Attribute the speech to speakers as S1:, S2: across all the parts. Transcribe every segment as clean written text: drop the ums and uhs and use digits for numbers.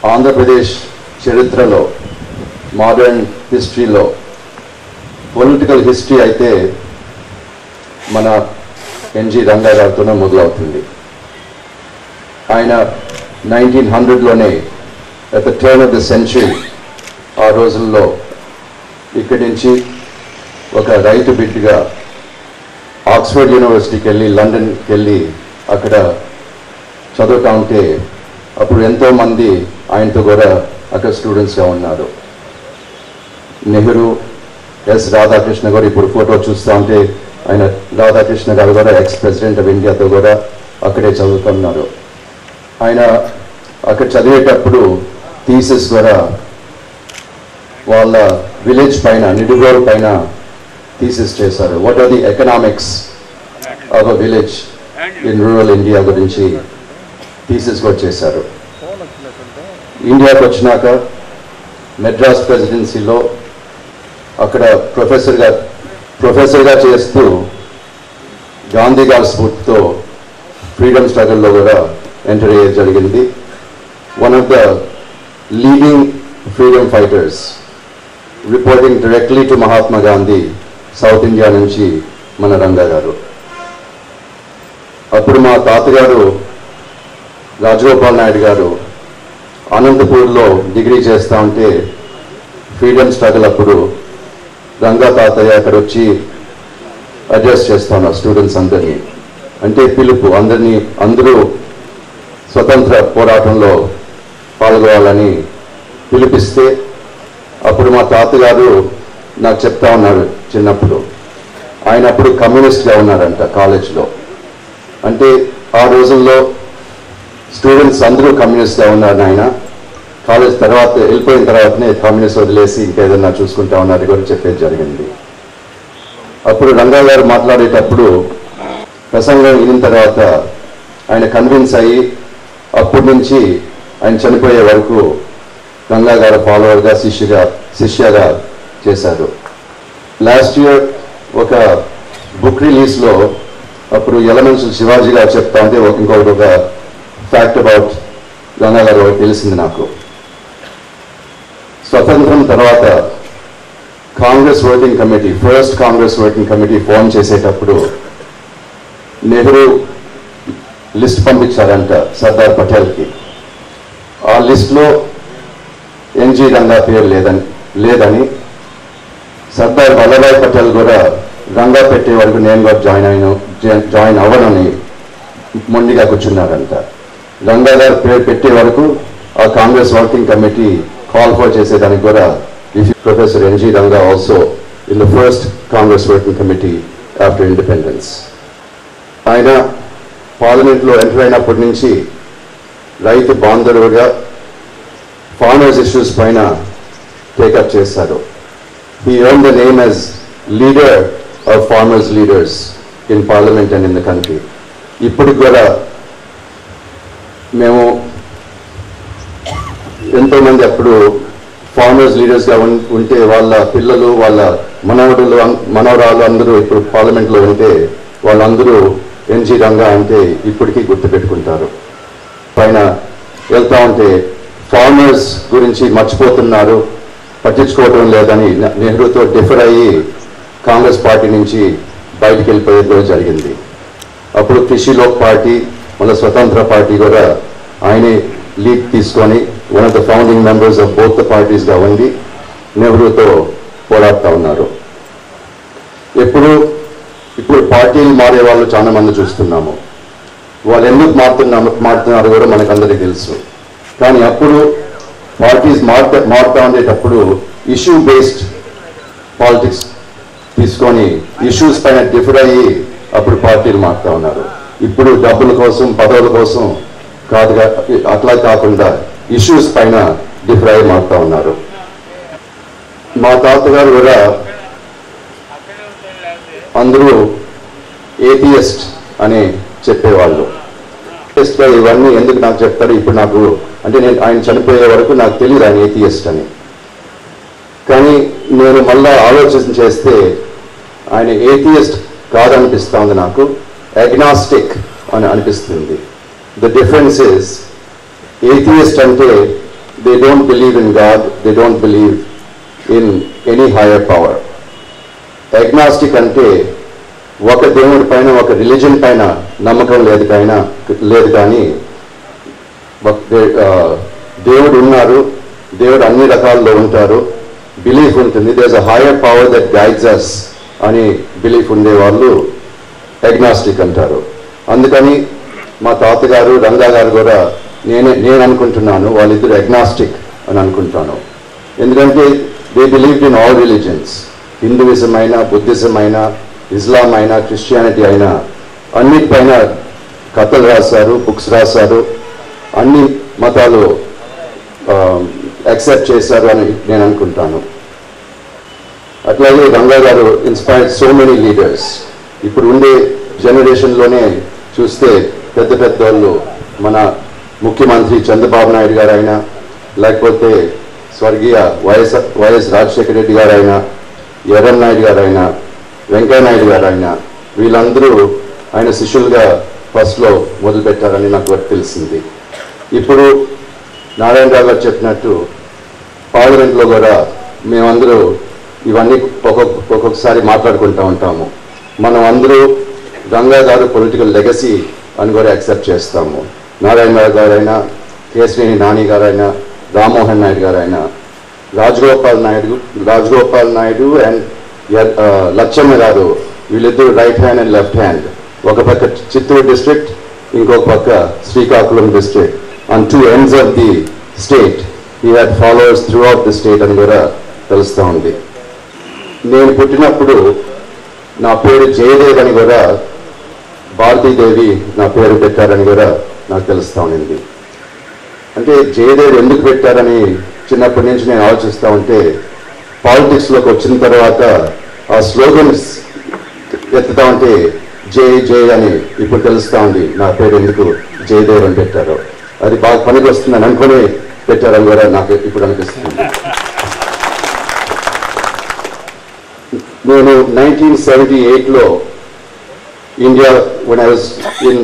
S1: ఆంధ్రప్రదేశ్ చరిత్రలో మోడర్న్ హిస్టరీలో political history అయితే మన ఎన్జి రంగా గారితోనే మొదలవుతుంది. ఆయన 1900లోనే at the turn of the century ఆ రోజుల్లో ఇక్కడి నుంచి ఒక రైతు బిడ్డగా ఆక్స్ఫర్డ్ యూనివర్సిటీకి వెళ్ళి లండన్కి వెళ్ళి అక్కడ చదువుతా ఉంటే అప్పుడు ఎంతోమంది ఆయనతో కూడా అక్కడ స్టూడెంట్స్గా ఉన్నారు. నెహ్రూ, ఎస్ రాధాకృష్ణ గారు ఇప్పుడు ఫోటో చూస్తూ ఉంటే ఆయన రాధాకృష్ణ గారు కూడా ఎక్స్ ప్రెసిడెంట్ ఆఫ్ ఇండియాతో కూడా అక్కడే చదువుతున్నారు. ఆయన అక్కడ చదివేటప్పుడు థీసిస్ కూడా వాళ్ళ విలేజ్ పైన నిడుగోరు పైన థీసిస్ చేశారు. What are the economics of a village in rural India గురించి థీసిస్ కూడా చేశారు. ఇండియాకి వచ్చినాక మెడ్రాస్ ప్రెసిడెన్సీలో అక్కడ ప్రొఫెసర్గా చేస్తూ గాంధీ గారి స్ఫూర్తితో ఫ్రీడమ్ స్ట్రగల్లో కూడా ఎంటర్ అయ్యే జరిగింది. One of the leading freedom fighters, reporting directly to Mahatma Gandhi south India నుంచి మన రంగా గారు. అప్పుడు మా తాతగారు రాజగోపాల్ నాయుడు గారు అనంతపూర్లో డిగ్రీ చేస్తూ ఉంటే ఫ్రీడమ్ స్ట్రగుల్ అప్పుడు రంగా తాతయ్య అక్కడ వచ్చి అడ్రస్ చేస్తా ఉన్నారు స్టూడెంట్స్ అందరినీ. అంటే పిలుపు అందరూ స్వతంత్ర పోరాటంలో పాల్గొవాలని పిలిపిస్తే అప్పుడు మా తాతగారు నాకు చెప్తా ఉన్నారు చిన్నప్పుడు, ఆయన అప్పుడు కమ్యూనిస్ట్గా ఉన్నారంట కాలేజ్లో. అంటే ఆ రోజుల్లో స్టూడెంట్స్ అందరూ కమ్యూనిస్ట్గా ఉన్నారు. ఆయన కాలేజ్ తర్వాత వెళ్ళిపోయిన తర్వాతనే కమ్యూనిస్ట్ వదిలేసి ఇంకేదన్నా చూసుకుంటా ఉన్నారు కూడా చెప్పేది జరిగింది. అప్పుడు రంగా గారు మాట్లాడేటప్పుడు ప్రసంగం విన్న తర్వాత ఆయన కన్విన్స్ అయ్యి అప్పటి నుంచి ఆయన చనిపోయే వరకు రంగా గారు ఫాలోవర్గా శిష్యగా చేశారు. లాస్ట్ ఇయర్ ఒక బుక్ రిలీజ్లో అప్పుడు ఎలమెంట్స్ శివాజీ గారు చెప్తా ఉంటే ఇంకొకటి ఒక ఫ్యాక్ట్ అబౌట్ రంగా గారు తెలిసింది నాకు. స్వతంత్రం తర్వాత Congress working committee, first Congress working committee form చేసేటప్పుడు నెహ్రూ లిస్ట్ పంపించారంట సర్దార్ పటేల్కి. ఆ లిస్ట్లో ఎన్జి రంగా పేరు లేదని సర్దార్ వల్లభాయ్ పటేల్ కూడా రంగా పెట్టే వరకు నేను కూడా జాయిన్ అవ్వనని మొండిగా కూర్చున్నారంట. రంగా గారు పేరు పెట్టే వరకు ఆ Congress working committee call for చేసేదానికి కూడా professor NG Ranga also in the first Congress working committee after independence. ఆయన పార్లమెంట్లో ఎంటర్ అయినప్పటి నుంచి రైతు బాంధవుడుగా ఫార్మర్స్ ఇష్యూస్ పైన టేకప్ చేశారు. He earn the name as leader of farmers leaders in parliament and in the country. ఇప్పటికి కూడా మేము ఎంతోమంది అప్పుడు ఫార్మర్స్ లీడర్స్గా ఉంటే వాళ్ళ పిల్లలు, వాళ్ళ మనవరాలు అందరూ ఇప్పుడు పార్లమెంట్లో ఉంటే వాళ్ళందరూ ఎన్జి రంగా అంటే ఇప్పటికీ గుర్తుపెట్టుకుంటారు. పైన వెళ్తా ఉంటే ఫార్మర్స్ గురించి మర్చిపోతున్నారు, పట్టించుకోవడం లేదని నెహ్రూతో డిఫర్ అయ్యి కాంగ్రెస్ పార్టీ నుంచి బయటికి వెళ్ళిపోయేది జరిగింది. అప్పుడు కృషి లోక్ పార్టీ, మన స్వతంత్ర పార్టీ కూడా ఆయనే లీడ్ తీసుకొని one of the founding members of both the పార్టీస్గా ఉండి నెహ్రూతో పోరాడుతూ ఉన్నారు. ఇప్పుడు పార్టీలు మారే వాళ్ళు చాలా మంది చూస్తున్నాము. వాళ్ళు ఎందుకు మారుతున్నారు కూడా మనకందరికీ తెలుసు. కానీ అప్పుడు పార్టీస్ మారుతూ ఉండేటప్పుడు ఇష్యూ బేస్డ్ పాలిటిక్స్ తీసుకొని ఇష్యూస్ పైన డిఫర్ అయ్యి అప్పుడు పార్టీలు మారుతూ ఉన్నారు. ఇప్పుడు డబ్బుల కోసం, పదవుల కోసం కాదుగా, అట్లా కాకుండా ఇష్యూస్ పైన డిఫర్ అయ్యి మారుతూ ఉన్నారు. మా తాతగారు కూడా అందరూ ఏథియస్ట్ అని చెప్పేవాళ్ళు. ఇవన్నీ ఎందుకు నాకు చెప్తారు ఇప్పుడు నాకు అంటే ఆయన చనిపోయే వరకు నాకు తెలియదు ఆయన ఏథియస్ట్ అని. కానీ నేను మళ్ళా ఆలోచన చేస్తే ఆయన ఏథియస్ట్ కాదనిపిస్తూ ఉంది, నాకు అగ్నాస్టిక్ అని అనిపిస్తుంది. ద డిఫరెన్స్ ఇస్ ఏథియస్ట్ అంటే they don't believe in God, they don't believe in any higher power. Agnostic అంటే ఒక దేవుడి పైన ఒక రిలీజన్ పైన నమ్మకం లేదు కానీ దేవుడు ఉన్నారు, దేవుడు అన్ని రకాల్లో ఉంటారు, బిలీఫ్ ఉంటుంది. There is a higher power that guides us అని బిలీఫ్ ఉండేవాళ్ళు అగ్నాస్టిక్ అంటారు. అందుకని మా తాతగారు రంగా గారు కూడా నేను అనుకుంటున్నాను వాళ్ళిద్దరు అగ్నాస్టిక్ అని అనుకుంటాను. ఎందుకంటే they believed in all religions, Hinduism అయినా, బుద్ధిజం అయినా, ఇస్లాం అయినా, క్రిస్టియానిటీ అయినా, అన్నిటిపైన కథలు రాశారు, బుక్స్ రాశారు, అన్ని మతాలు యాక్సెప్ట్ చేశారు అని నేను అనుకుంటాను. అట్లాగే రంగా గారు ఇన్స్పైర్డ్ సో మెనీ లీడర్స్. ఇప్పుడు ఉండే జనరేషన్లోనే చూస్తే పెద్ద పెద్ద వాళ్ళు, మన ముఖ్యమంత్రి చంద్రబాబు నాయుడు గారు అయినా, లేకపోతే స్వర్గీయ వైఎస్ రాజశేఖర రెడ్డి గారు అయినా, ఎర్రన్ నాయుడు గారు అయినా, వెంకయ్య నాయుడు గారు అయినా, వీళ్ళందరూ ఆయన శిష్యులుగా ఫస్ట్లో మొదలుపెట్టారని నాకు తెలిసింది. ఇప్పుడు నారాయణరావు గారు చెప్పినట్టు పార్లమెంట్లో కూడా మేమందరూ ఇవన్నీ ఒక్కొక్కసారి మాట్లాడుకుంటూ ఉంటాము. మనం అందరూ రంగా గారు పొలిటికల్ లెగసీ అని కూడా యాక్సెప్ట్ చేస్తాము. నారాయణరావు గారైనా, కేశినేని నాని గారైనా, రామ్మోహన్ నాయుడు గారైనా, రాజగోపాల్ నాయుడు అండ్ లచ్చమ్మ గారు, వీళ్ళిద్దరు right hand and left hand. ఒక పక్క చిత్తూరు డిస్ట్రిక్ట్, ఇంకొక పక్క Srikakulam district. On two ends of the state he had followers through out the state అని కూడా తెలుస్తూ ఉంది. నేను పుట్టినప్పుడు నా పేరు జయదేవ్ అని కూడా భారతీదేవి నా పేరు పెట్టారని కూడా నాకు తెలుస్తూ ఉండింది. అంటే జయదేవ్ ఎందుకు పెట్టారని చిన్నప్పటి నుంచి నేను ఆలోచిస్తూ ఉంటే, పాలిటిక్స్లోకి వచ్చిన తర్వాత ఆ స్లోగన్స్ ఎత్తుతా ఉంటే జై జై అని ఇప్పుడు తెలుస్తూ ఉంది నా పేరు ఎందుకు జయదేవ్ అని పెట్టారో. అది బాగా పనికి వస్తుందని అనుకుని పెట్టారని కూడా నాకు ఇప్పుడు అనిపిస్తుంది. నేను 1978లో India, when I was in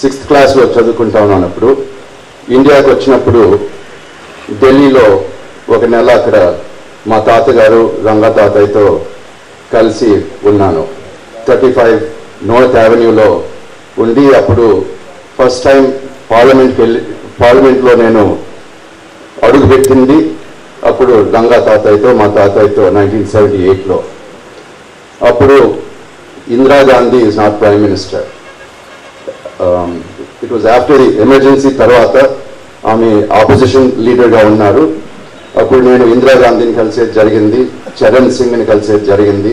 S1: 6th క్లాస్లో చదువుకుంటా ఉన్నప్పుడు, ఇండియాకి వచ్చినప్పుడు ఢిల్లీలో ఒక నెల అక్కడ మా తాతగారు రంగా తాతయ్యతో కలిసి ఉన్నాను. 35 నార్త్ అవెన్యూలో ఉండి, అప్పుడు ఫస్ట్ టైం పార్లమెంట్లో నేను అడుగుపెట్టింది అప్పుడు రంగా తాతయ్యతో, మా తాతయ్యతో 1978లో. అప్పుడు Indira Gandhi is not prime minister. It was after the emergency. తర్వాత ఆమె ఆపోజిషన్ లీడర్గా ఉన్నారు. అప్పుడు నేను ఇందిరాగాంధీని కలిసేది జరిగింది, చరణ్ సింగ్ని కలిసేది జరిగింది,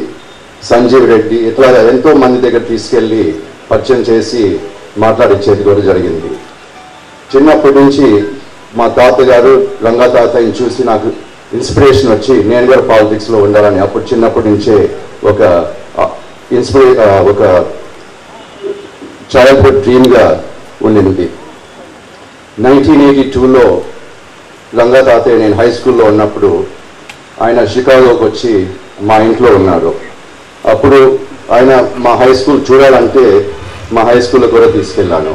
S1: సంజీవ్ రెడ్డి, ఇట్లా ఎంతో మంది దగ్గర తీసుకెళ్ళి పరిచయం చేసి మాట్లాడించేది కూడా జరిగింది. చిన్నప్పటి నుంచి మా తాతగారు రంగా తాతయ్యని చూసి నాకు ఇన్స్పిరేషన్ వచ్చి నేను కూడా పాలిటిక్స్లో ఉండాలని అప్పుడు చిన్నప్పటి నుంచే ఒక చైల్డ్హుడ్ డ్రీమ్గా ఉండింది. 1982లో రంగా తాతయ్య నేను హై స్కూల్లో ఉన్నప్పుడు ఆయన షికాగోకి వచ్చి మా ఇంట్లో ఉన్నారు. అప్పుడు ఆయన మా హై స్కూల్ చూడాలంటే మా హై స్కూల్లో కూడా తీసుకెళ్ళాను.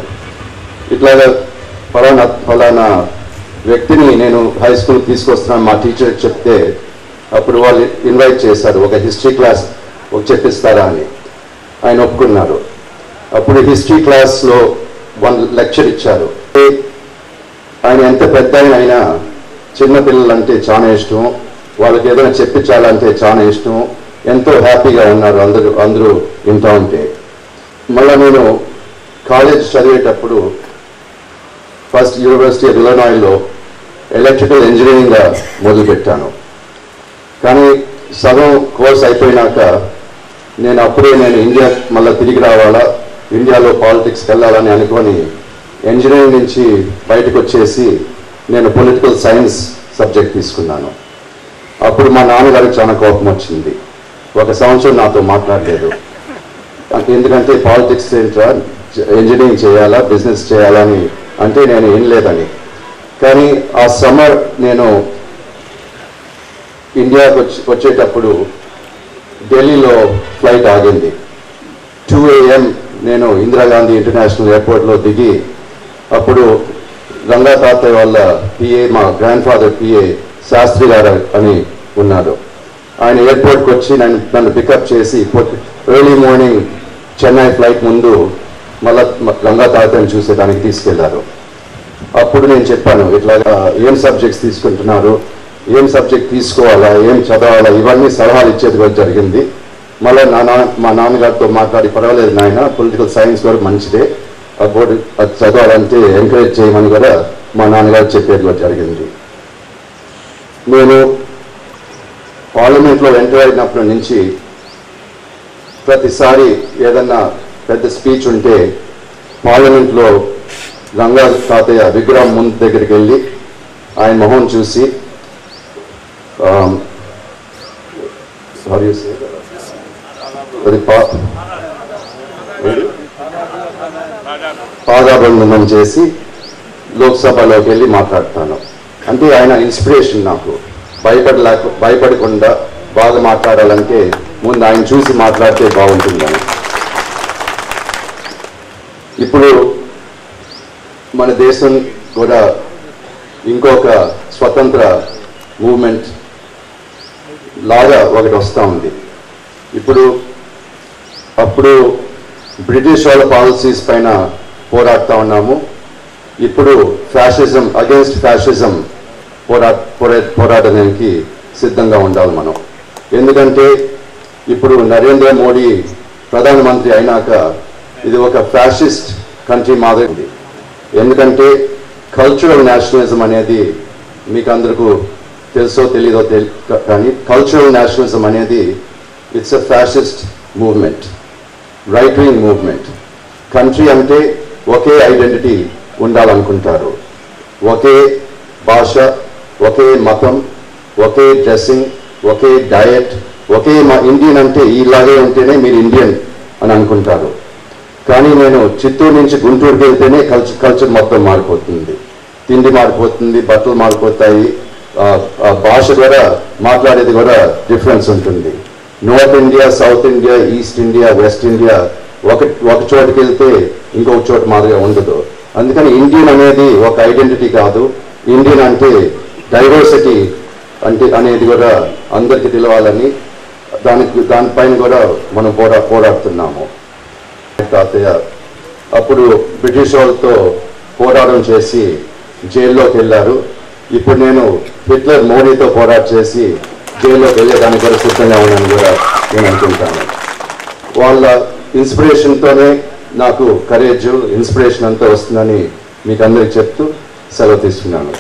S1: ఇట్లాగా ఫలానా వ్యక్తిని నేను హై స్కూల్కి తీసుకొస్తున్నాను మా టీచర్కి చెప్తే అప్పుడు వాళ్ళు ఇన్వైట్ చేశారు, ఒక హిస్టరీ క్లాస్ చెప్పిస్తారా అని. ఆయన ఒప్పుకున్నారు. అప్పుడు హిస్టరీ క్లాస్లో 1 లెక్చర్ ఇచ్చారు. ఆయన ఎంత పెద్ద అయినా చిన్నపిల్లలంటే చాలా ఇష్టం, వాళ్ళకి ఏదైనా చెప్పించాలంటే చాలా ఇష్టం, ఎంతో హ్యాపీగా ఉన్నారు అందరూ వింటూ ఉంటే. మళ్ళీ నేను కాలేజ్ చదివేటప్పుడు ఫస్ట్ యూనివర్సిటీ ఆఫ్ ఇలినాయ్లో ఎలక్ట్రికల్ ఇంజనీరింగ్గా మొదలుపెట్టాను. కానీ సగం కోర్స్ అయిపోయినాక నేను ఇండియా మళ్ళీ తిరిగి రావాలా, ఇండియాలో పాలిటిక్స్కి వెళ్ళాలని అనుకొని ఇంజనీరింగ్ నుంచి బయటకు వచ్చేసి నేను పొలిటికల్ సైన్స్ సబ్జెక్ట్ తీసుకున్నాను. అప్పుడు మా నాన్నగారికి చాలా కోపం వచ్చింది. 1 సంవత్సరం నాతో మాట్లాడలేదు. ఎందుకంటే పాలిటిక్స్ ఏంట్రా, ఇంజనీరింగ్ చేయాలా, బిజినెస్ చేయాలని అంటే నేను ఏం లేదని. కానీ ఆ సమ్మర్ నేను ఇండియాకి వచ్చేటప్పుడు ఢిల్లీలో ఫ్లైట్ ఆగింది. 2 AM నేను ఇందిరాగాంధీ ఇంటర్నేషనల్ ఎయిర్పోర్ట్లో దిగి అప్పుడు గంగా తాతయ్య వాళ్ళ పిఏ, మా గ్రాండ్ ఫాదర్ పిఏ శాస్త్రి గారు అని ఉన్నారు. ఆయన ఎయిర్పోర్ట్కి వచ్చి నన్ను పికప్ చేసి ఎర్లీ మార్నింగ్ చెన్నై ఫ్లైట్ ముందు మళ్ళా గంగా తాతయ్యని చూసేదానికి తీసుకెళ్లారు. అప్పుడు నేను చెప్పాను, ఇట్లాగా ఏం సబ్జెక్ట్స్ తీసుకుంటున్నారు, ఏం సబ్జెక్ట్ తీసుకోవాలా, ఏం చదవాలా, ఇవన్నీ సలహాలు ఇచ్చేది కూడా జరిగింది. మళ్ళీ మా నాన్నగారితో మాట్లాడి, పర్వాలేదు నాయన, పొలిటికల్ సైన్స్ కూడా మంచిదే, ఆ బోర్డు అది చదవాలంటే ఎంకరేజ్ చేయమని కూడా మా నాన్నగారు చెప్పేది కూడా జరిగింది. నేను పార్లమెంట్లో ఎంటర్ అయినప్పటి నుంచి ప్రతిసారి ఏదన్నా పెద్ద స్పీచ్ ఉంటే పార్లమెంట్లో గంగా తాతయ్య విగ్రహం ముందు దగ్గరికి వెళ్ళి ఆయన మొహం చూసి పాదాబంధనం చేసి లోక్సభలోకి వెళ్ళి మాట్లాడతాను. అంటే ఆయన ఇన్స్పిరేషన్ నాకు. భయపడకుండా బాగా మాట్లాడాలంటే ముందు ఆయన చూసి మాట్లాడితే బాగుంటుందని. ఇప్పుడు మన దేశం కూడా ఇంకొక స్వతంత్ర మూవ్మెంట్ లాగా ఒకటి వస్తూ ఉంది. అప్పుడు బ్రిటిష్ వాళ్ళ పాలసీస్ పైన పోరాడుతూ ఉన్నాము. ఇప్పుడు ఫ్యాషిజం, అగేన్స్ట్ ఫ్యాషిజం పోరాడడానికి సిద్ధంగా ఉండాలి మనం. ఎందుకంటే ఇప్పుడు నరేంద్ర మోడీ ప్రధానమంత్రి అయినాక ఇది ఒక ఫ్యాషిస్ట్ కంట్రీ మాదిరి ఉంది. ఎందుకంటే కల్చరల్ నేషనలిజం అనేది మీకు అందరికీ తెలుసో తెలీదో కానీ కల్చరల్ నేషనలిజం అనేది it's a fascist movement, right wing movement. Country అంటే ఒకే ఐడెంటిటీ ఉండాలనుకుంటారు, ఒకే భాష, ఒకే మతం, ఒకే డ్రెస్సింగ్, ఒకే డయట్, ఒకే ఇండియన్ అంటే ఇలాగే ఉంటేనే మీరు ఇండియన్ అని అనుకుంటారు. కానీ నేను చిత్తూరు నుంచి గుంటూరుకి వెళ్తేనే కల్చర్ మొత్తం మారిపోతుంది, తిండి మారిపోతుంది, బట్టలు మారిపోతాయి, భాష కూడా మాట్లాడేది కూడా డిఫరెన్స్ ఉంటుంది. North India, south India, east India, west India ఒక చోటుకి వెళ్తే ఇంకొక చోటు మాదిరిగా ఉండదు. అందుకని ఇండియన్ అనేది ఒక ఐడెంటిటీ కాదు, ఇండియన్ అంటే డైవర్సిటీ అనేది కూడా అందరికీ తెలవాలని దానిపైన కూడా మనం పోరాడుతున్నాము. తాతయ్య అప్పుడు బ్రిటిష్ వాళ్ళతో పోరాటం చేసి జైల్లోకి వెళ్ళారు. ఇప్పుడు నేను హిట్లర్, మోడీతో పోరాటం చేసి జైల్లోకి వెళ్ళేదానికి కూడా సిద్ధంగా ఉన్నాను కూడా నేను అనుకుంటాను. వాళ్ళ ఇన్స్పిరేషన్తోనే నాకు కరేజ్, ఇన్స్పిరేషన్ అంతా వస్తుందని మీకు అందరికి చెప్తూ సెలవు తీసుకున్నాను.